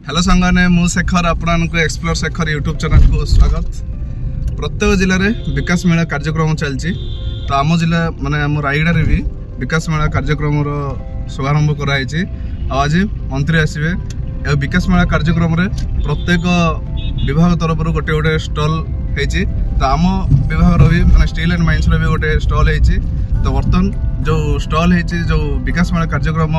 Hello सांगने मु शेखर आपको explore Shekhar YouTube channel को स्वागत। प्रत्येक जिले में विकास मेला कार्यक्रम चलती तो आम जिला माने आम रायगड़ा भी विकास मेला कार्यक्रम शुभारंभ कराई। आज मंत्री आसवे विकास मेला कार्यक्रम रे प्रत्येक विभाग तरफ गोटे गोटे स्टल होती। तो आम विभाग भी माने स्टील एंड माइंस भी गोटे स्टल होती। तो बर्तमान जो स्टल होती जो विकास मेला कार्यक्रम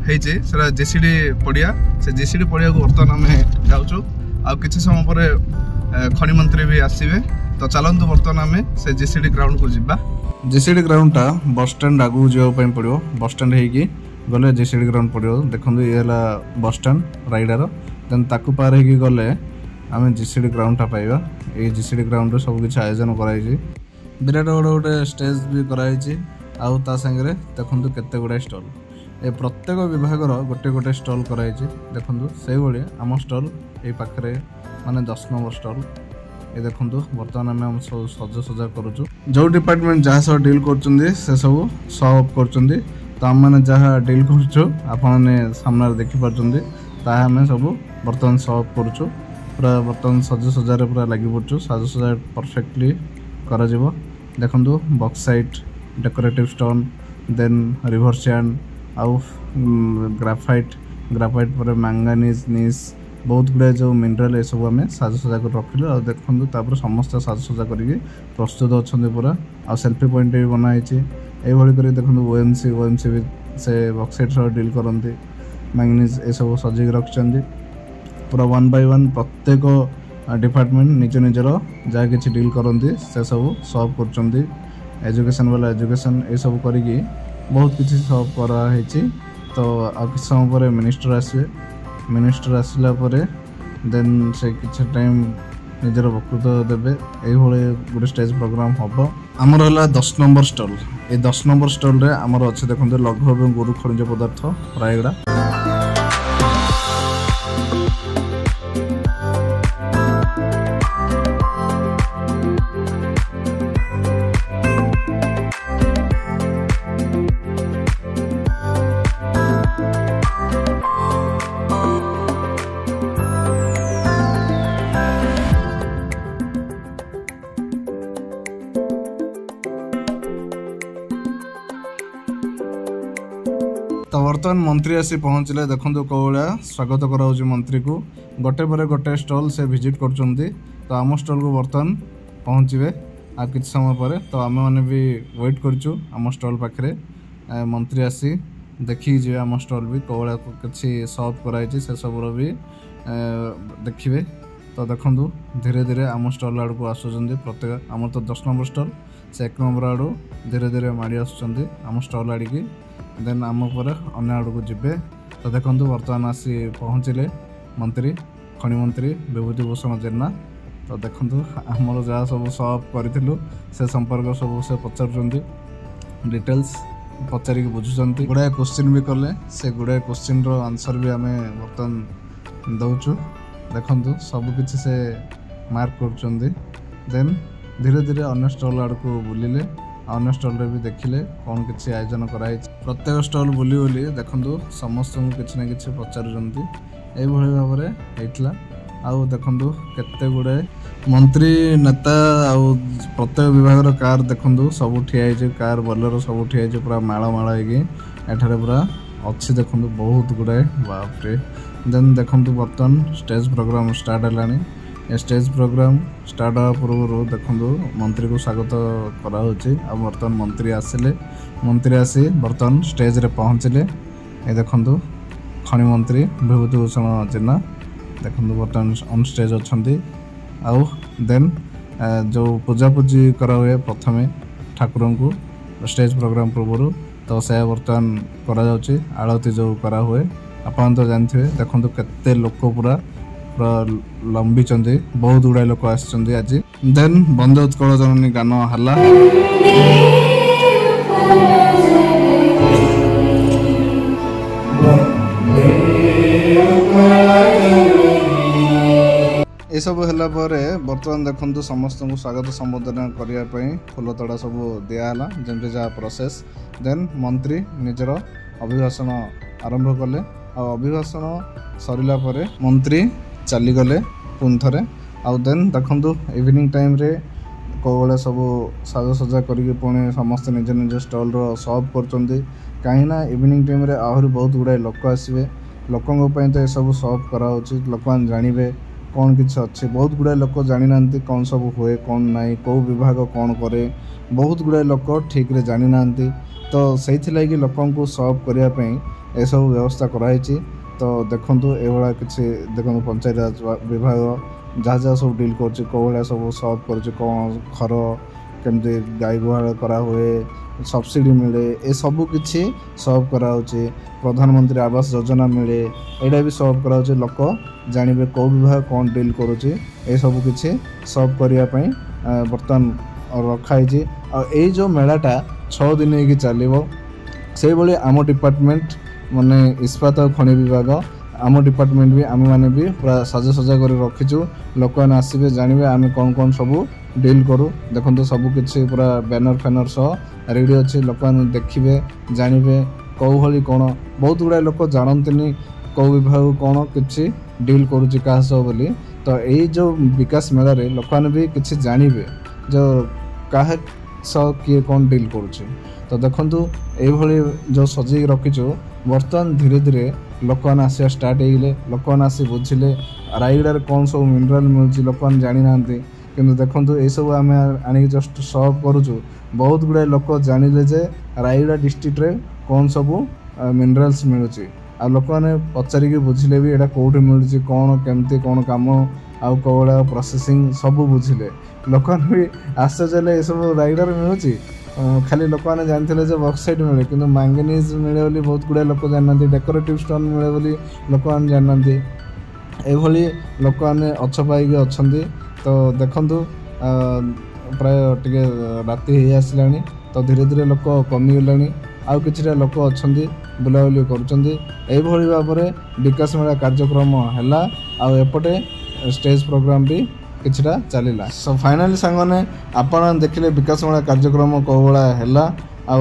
होता जेसीडी पड़िया से जेसीडी पड़िया को बर्तमान आम जाऊँ आ किसी समय पर खनि मंत्री भी आसवे। तो चलतु बर्तमान आम से जेसीडी ग्राउंड को जीवा। जेसीडी ग्राउंड टा बस स्टैंड आगू जावाई पड़ो। बस स्टैंड होगी गले जेसीडी ग्राउंड पड़ो। देखो ये बस स्टैंड रायगड़ार देन ताकू पार होगी गले आम जेसीडी ग्राउंड टा पाइबा। ये जेसीडी ग्राउंड सब किसी आयोजन कराई विराट बड़ गोटे स्टेज भी कराई। आउ ता संगे देखो केते गुड़ा स्टल ए प्रत्येक विभाग गोटे गोटे स्टल कराई। देखो से भाई आम स्टल ये पाखे माने 10 नंबर स्टल ये देखो बर्तमान आम सब सजासजा करुँ। जो डिपार्टमेंट जहाँ सब डील कर सब सॉल्व कर। तो आम मैंने जहाँ डील कर सामने देखिपुं आम सब बर्तमान सॉल्व करुँ। पूरा बर्तमान सजासजार पूरा लगी पड़ू। सजासजा परफेक्टली कर देखो bauxite decorative stone then river sand आउ ग्राफाइट पर मैंगानीज नीस बहुत गुड़ा जो मिनरल ये सब आम साजसजा कर रखिलु। आ देखो तापर समस्त साजसजा करके प्रस्तुत अच्छा पूरा आ सेल्फी पॉइंट भी बनाई। ये देखो ओएमसी भी से बक्साइट सब डील करती मैंगनीज ये सब सजेक रखिंट पूरा 1 by 1 प्रत्येक डिपार्टमेंट निज निजर जहाँ कि डील करती से सब सॉल्व कर। एजुकेशन वाला एजुकेशन ये सब करी बहुत किसी सॉल्व कराई। तो आ किस समय पर मिनिस्टर आसवे। मिनिस्टर आसला देन से किसी टाइम निजर वक्तृत्व देवे। ये गोटे स्टेज प्रोग्राम हम आमर है 10 नंबर स्टल। ये 10 नंबर स्टल रे आमर अच्छे देखते लघु और गुरु खनिज पदार्थ रायगड़ा। तो बर्तमान मंत्री आसी पहुँचले देखो कौ भाया स्वागत कराऊँ मंत्री को। गोटे पर गोटे स्टल से विजिट कर। तो आम स्टल को बर्तमान पहुँचे आ कि समय पर। तो आम मैंने भी वेट करूँ आम स्टल पाखे मंत्री आसी देखी जी आम स्टल भी कौ भाया किसी सॉल्व कराई से सब भी देखिए। तो देखो धीरे धीरे आम स्टल आड़ को आसुँच प्रत्येक आम तो 10 नंबर स्टल से 1 नंबर आड़ धीरे धीरे माड़ी आसुँच आम स्टल आड़िकी देन आम पर अन्य आड़ को जीवे। तो देखो बर्तमान आसी पहुँचले मंत्री खनि मंत्री विभूति भूषण जेना। तो देखो आमर जहाँ सब सॉल्व करूँ से संपर्क सब से पचार डिटेल्स पचारिक बुझुंट गुड़ाए क्वेश्चन भी कले से गुड़ाए क्वेश्चन आंसर भी आम बर्तमान दौचु। देखो सबकि से मार्क कर। देन धीरे धीरे अन्य स्टल आड़ को बुलिले अन्य स्टल भी देखिले कौन किसी आयोजन कराई। प्रत्येक स्टल बुली बुली देखो समस्त किसी ना कि पचारुंट ये भाव में होता। आउ देखो केते गुड़े मंत्री नेता आउ प्रत्येक विभाग कार देखो सब ठिया कार बोलेरो सब ठिया पूरा माड़ माड़ होठार पूरा अच्छी देखो बहुत गुड़ाए बापरे। देन देखो बर्तमान स्टेज प्रोग्राम स्टार्ट है। स्टेज प्रोग्राम स्टार्ट हवा पूर्व देखो मंत्री को स्वागत कराऊँच। आ बर्तमान मंत्री आसिले मंत्री आसी बर्तमान स्टेज रे पहुँचले। ये देखो खनि मंत्री विभूति भूषण जेना देखो बर्तमान ऑन स्टेज अच्छा। आउ देन जो पूजापूजी करा हुए प्रथमे ठाकुर को स्टेज प्रोग्राम पूर्व तो से बर्तमान करा आलती जो करा हुए आप तो जानते देखो केते लोक पूरा लंबी बहुत गुड़ाए लोक आज। देन बंदे उत्कल जननी गान हला ये सब है बर्तमान देखो समस्त को स्वागत संबोधन करने फूल तड़ा सब दिहला जमी जहाँ प्रोसेस। देन मंत्री निजर अभिभाषण आरंभ कले। अभिभाषण सरिला परे मंत्री चलीगले पुणी थे आउ देन देखु इवनिंग टाइम रे कौड़ा सब साजसजा करके पुणी समस्त निज निज स्टल सर्व कर कहीं इवनिंग टाइम रे आहरी बहुत गुड़ाए लोक आसवे लोकों तो यह सब सर्व कराऊँच लोक जानवे कौन किसी अच्छे बहुत गुड़ाए लोक जानी ना कौन सब हुए कौन ना कौ विभाग कौन करे बहुत गुड़ाए लोक ठीक रे जानी ना तो से लोक सर्व करने यह सब व्यवस्था कराई तो देखु एभा किसी देखो पंचायत राज विभाग जहाँ जहाँ सब डील कर कौड़ा सब सर्व कर कौन घर केमती गाई गुहाल करा हुए सब्सिडी मिले ए सब किछि सर्व कराउछि प्रधानमंत्री आवास योजना मिले एटा भी सर्व कराउछि लोक जानिबे को विभाग कौन डील करूछि ए सब किछि सर्व करिया पई बर्तन रखाई आ ए जो मेलाटा 6 दिन ही चलिबो से भली आम डिपार्टमेंट माने इस्पात और खनि विभाग आम डिपार्टमेंट भी आम मैंने भी पूरा साजसजा कर रखीचु लोक आसवे जानवे आम कौन कौन सब डील करूँ देखो सब किसी पूरा बैनर फैनर सह रेडी अच्छे लोक देखिए जानवे कौ भली कौन बहुत गुड़ाए लोक जानते कौ विभाग कौन किसी डील करुच्ची क्या सह बोली तो यही जो विकास मेला रे लोक भी किसी जानवे जो क्या सह किए कौन डील करुच्ची तो देखु ये जो सजे रखीचु बर्तमान धीरे धीरे लोक आसा स्टार्ट होगले लोक आसी बुझिले रायगड़ा कौन सब मिनराल मिलूँ लोक जानी ना कि देखो ये सब आम आनिक जस्ट सर्व करुचु बहुत गुड़ाए लोक जानिले जे रायगड़ा डिस्ट्रिक्ट रे कौन सब मिनराल्स मिलूँ आ लोक मैंने पचारिक बुझिले भी यहाँ कौटी मिलूँ कौन केमती कौन कम आउ कौड़ा प्रोसेसिंग सब बुझिले लोक भी आश्चर्य ये सब रायगड़ा मिलूँ खाली लोक मैंने जानते जो बक्साइट मिले कि मैंगनीज मिले बोली बहुत गुड़ाए लोक जाना डेकोरेटिव स्टोन मिले बोली लोक मैंने जाना ये लोक मैंने अच्छपाई अच्छा तो देखु प्राय टे राति हो आसला तो धीरे धीरे लोक कमिगला आउ कि लोक अच्छा बुलाबुली कर भाव में विकास मेला कार्यक्रम है आउटे स्टेज प्रोग्राम भी किछटा चलला सो फाइनली सांगने आपण देखिले विकास मेला कार्यक्रम कौड़ा है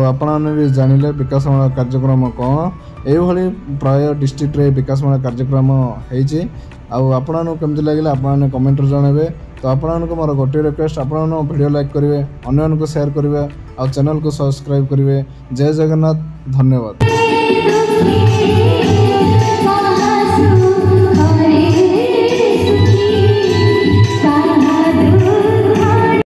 आपण भी जानिले विकास मेला कार्यक्रम कौन ये प्राय डिस्ट्रिक्ट रे विकास मेला कार्यक्रम होइछि आपण केमती लगे आपने कमेंट जनइबे तो आपण को मोर गोटे रिक्वेस्ट आपण वीडियो लाइक करेंगे अन्य को शेयर करेंगे और चैनल को सब्सक्राइब करेंगे जय जगन्नाथ धन्यवाद।